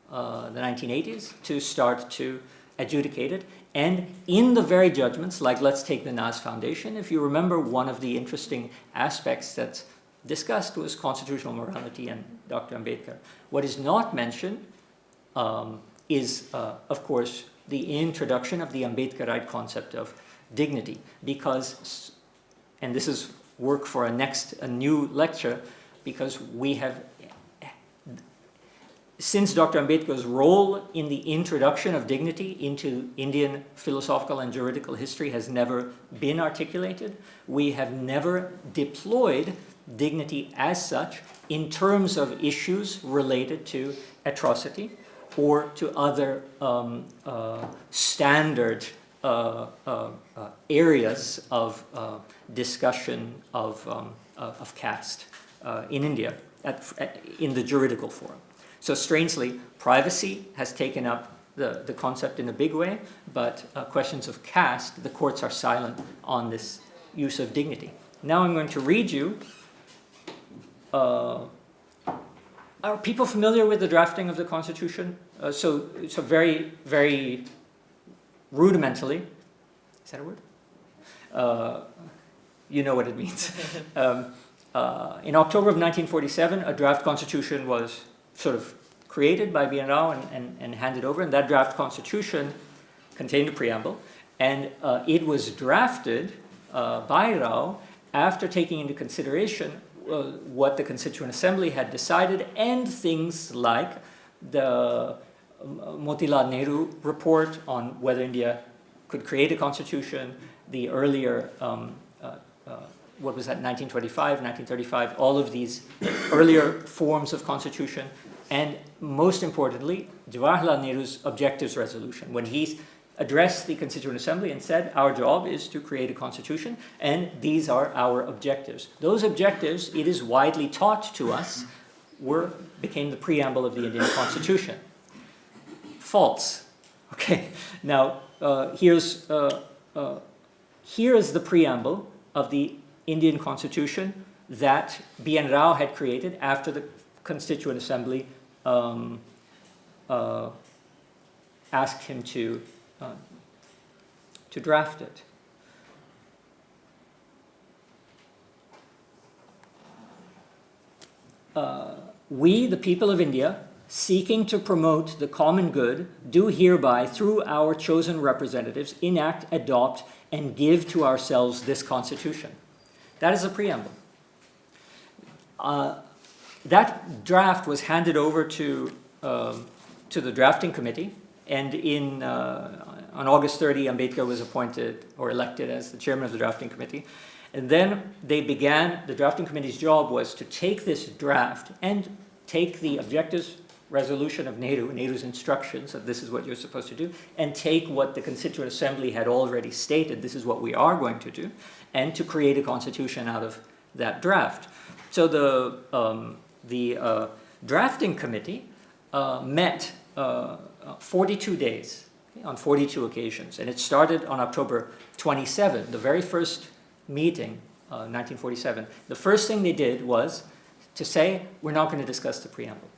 the 1980s to start to adjudicate it. And in the very judgments, like let's take the Nas Foundation, if you remember, one of the interesting aspects that's discussed was constitutional morality and Dr. Ambedkar. What is not mentioned is, of course, the introduction of the Ambedkarite concept of dignity, because, and this is work for a new lecture, because we have, since Dr. Ambedkar's role in the introduction of dignity into Indian philosophical and juridical history has never been articulated, we have never deployed dignity as such in terms of issues related to atrocity or to other standard areas of discussion of caste in India in the juridical forum. So strangely, privacy has taken up the concept in a big way, but questions of caste, the courts are silent on this use of dignity. Now I'm going to read you. Are people familiar with the drafting of the Constitution? So very, very rudimentally, is that a word? You know what it means. In October of 1947, a draft constitution was sort of created by B.N. Rao and handed over, and that draft constitution contained a preamble, and it was drafted by Rao after taking into consideration what the Constituent Assembly had decided, and things like the Motilal Nehru report on whether India could create a constitution, the earlier, what was that, 1925, 1935, all of these earlier forms of constitution, and most importantly, Jawaharlal Nehru's objectives resolution, when he addressed the Constituent Assembly and said, our job is to create a constitution, and these are our objectives. Those objectives, it is widely taught to us, became the preamble of the Indian Constitution. False. Okay, now here's the preamble of the Indian constitution that B.N. Rao had created after the Constituent Assembly asked him to draft it. We, the people of India, seeking to promote the common good, do hereby, through our chosen representatives, enact, adopt, and give to ourselves this constitution. That is the preamble. That draft was handed over to the drafting committee, and on August 30, Ambedkar was appointed or elected as the chairman of the drafting committee. And then they began, the drafting committee's job was to take this draft and take the objectives resolution of Nehru's instructions that this is what you're supposed to do, and take what the Constituent Assembly had already stated, this is what we are going to do, and to create a constitution out of that draft. So the drafting committee met 42 days, on 42 occasions, and it started on October 27, the very first meeting, 1947. The first thing they did was to say, we're not going to discuss the preamble.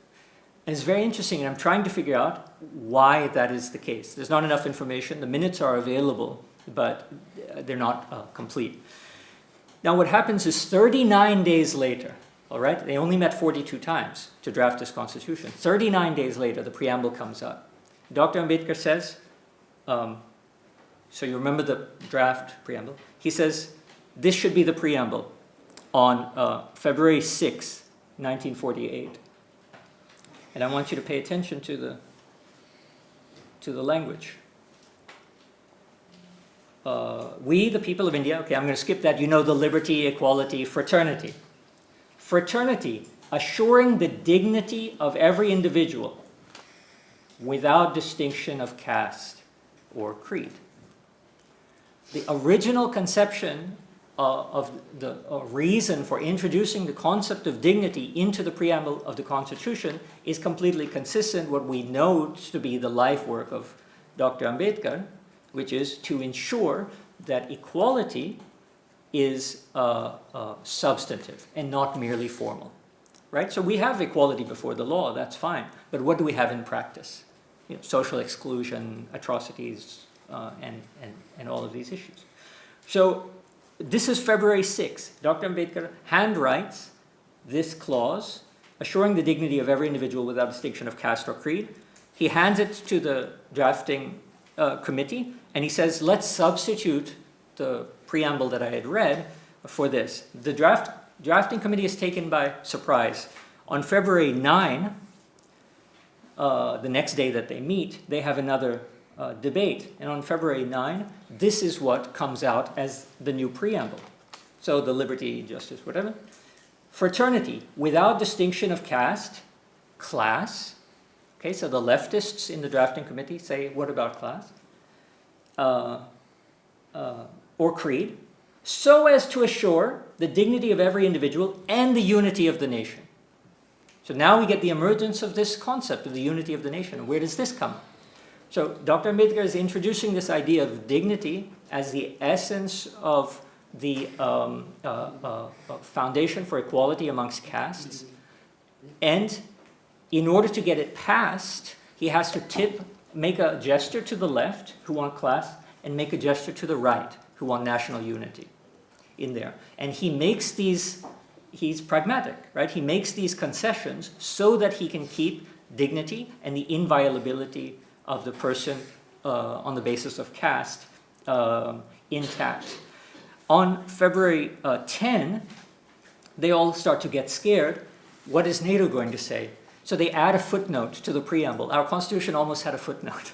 And it's very interesting, and I'm trying to figure out why that is the case. There's not enough information. The minutes are available, but they're not complete. Now what happens is 39 days later, all right, they only met 42 times to draft this constitution. 39 days later, the preamble comes up. Dr. Ambedkar says, so you remember the draft preamble? He says, this should be the preamble on February 6, 1948. And I want you to pay attention to the language. We, the people of India, okay, I'm going to skip that. You know the liberty, equality, fraternity. Fraternity, assuring the dignity of every individual without distinction of caste or creed. The original conception of the reason for introducing the concept of dignity into the preamble of the Constitution is completely consistent with what we know to be the life work of Dr. Ambedkar, which is to ensure that equality is substantive and not merely formal. Right? So we have equality before the law, that's fine. But what do we have in practice? You know, social exclusion, atrocities, and all of these issues. So this is February 6th. Dr. Ambedkar handwrites this clause, assuring the dignity of every individual without distinction of caste or creed. He hands it to the drafting committee, and he says, let's substitute the preamble that I had read for this. The drafting committee is taken by surprise. On February 9, the next day that they meet, they have another debate. And on February 9, this is what comes out as the new preamble. So the liberty, justice, whatever. Fraternity, without distinction of caste, class. Okay, so the leftists in the drafting committee say, what about class? Or creed, so as to assure the dignity of every individual and the unity of the nation. So now we get the emergence of this concept of the unity of the nation. Where does this come? So Dr. Ambedkar is introducing this idea of dignity as the essence of the foundation for equality amongst castes. And in order to get it passed, he has to make a gesture to the left, who want class, and make a gesture to the right, who want national unity in there. And he makes these, he's pragmatic, right? He makes these concessions so that he can keep dignity and the inviolability of the person on the basis of caste intact. On February 10, they all start to get scared. What is Nehru going to say? So they add a footnote to the preamble. Our Constitution almost had a footnote.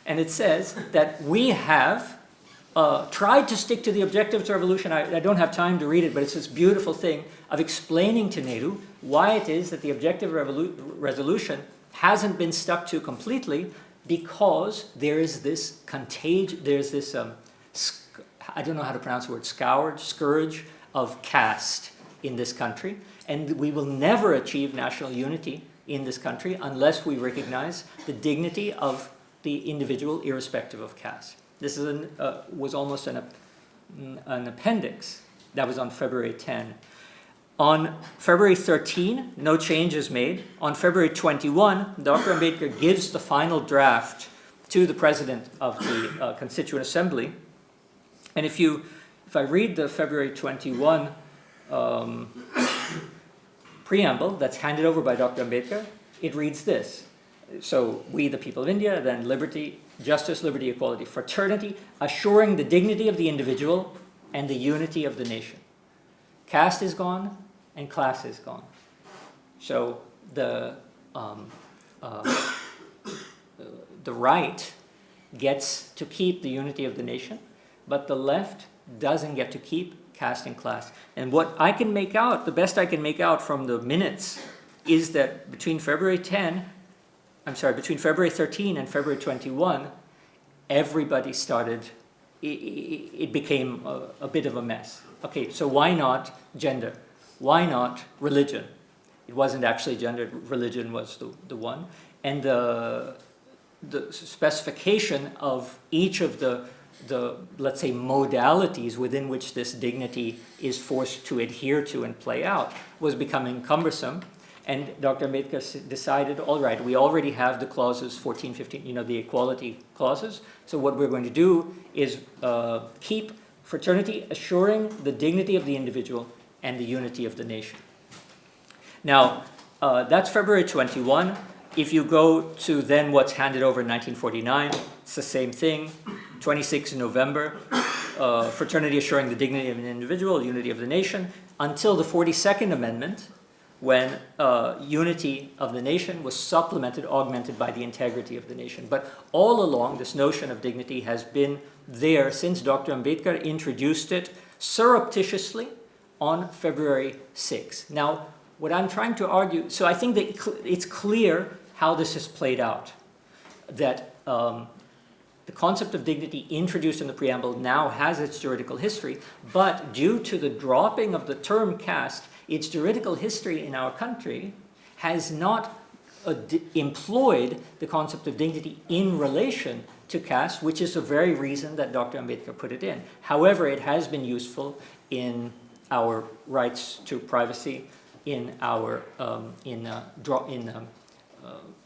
And it says that we have tried to stick to the objectives of revolution. I don't have time to read it, but it's this beautiful thing of explaining to Nehru why it is that the objective resolution hasn't been stuck to completely, because there is this there's this, I don't know how to pronounce the word, scourge of caste in this country. And we will never achieve national unity in this country unless we recognize the dignity of the individual irrespective of caste. This is was almost an appendix That was on February 10. On February 13, no change is made. On February 21, Dr. Ambedkar gives the final draft to the president of the Constituent Assembly. And if I read the February 21 preamble that's handed over by Dr. Ambedkar, it reads this. So, we the people of India, then liberty, justice, liberty, equality, fraternity, assuring the dignity of the individual and the unity of the nation. Caste is gone and class is gone. So the right gets to keep the unity of the nation, but the left doesn't get to keep caste and class. And what I can make out, the best I can make out from the minutes, is that between February 13 and February 21, everybody started, it became a bit of a mess. Okay, so why not gender? Why not religion? It wasn't actually gender, religion was the one. And the specification of each of the, let's say, modalities within which this dignity is forced to adhere to and play out was becoming cumbersome. And Dr. Ambedkar decided, all right, we already have the clauses 14, 15, the equality clauses. So what we're going to do is keep fraternity, assuring the dignity of the individual and the unity of the nation. Now, that's February 21. If you go to then what's handed over in 1949, it's the same thing. 26 November, fraternity assuring the dignity of an individual, unity of the nation, until the 42nd Amendment, when unity of the nation was supplemented, augmented by the integrity of the nation. But all along, this notion of dignity has been there since Dr. Ambedkar introduced it surreptitiously on February 6. Now, what I'm trying to argue, so I think that it's clear how this has played out, that the concept of dignity introduced in the preamble now has its juridical history, but due to the dropping of the term caste, its juridical history in our country has not employed the concept of dignity in relation to caste, which is the very reason that Dr. Ambedkar put it in. However, it has been useful in our rights to privacy, in our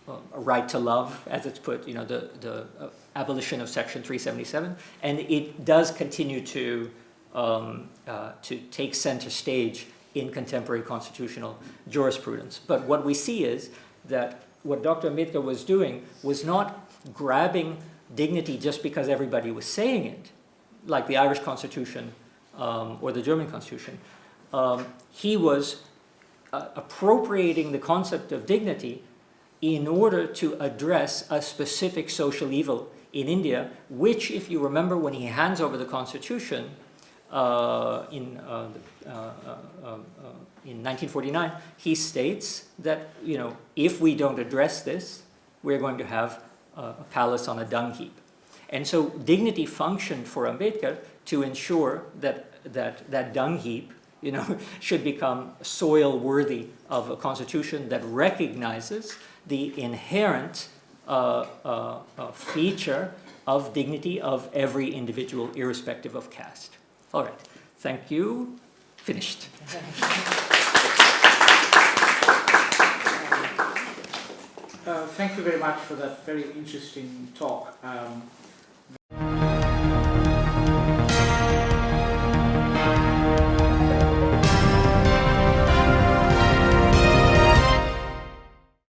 a right to love, as it's put, the abolition of Section 377, and it does continue to take center stage in contemporary constitutional jurisprudence. But what we see is that what Dr. Ambedkar was doing was not grabbing dignity just because everybody was saying it, like the Irish Constitution or the German Constitution. He was appropriating the concept of dignity in order to address a specific social evil in India, which, if you remember, when he hands over the Constitution in 1949, he states that, if we don't address this, we're going to have a palace on a dung heap. And so dignity functioned for Ambedkar to ensure that dung heap, should become soil worthy of a constitution that recognizes the inherent feature of dignity of every individual, irrespective of caste. All right, thank you. Finished. Thank you very much for that very interesting talk.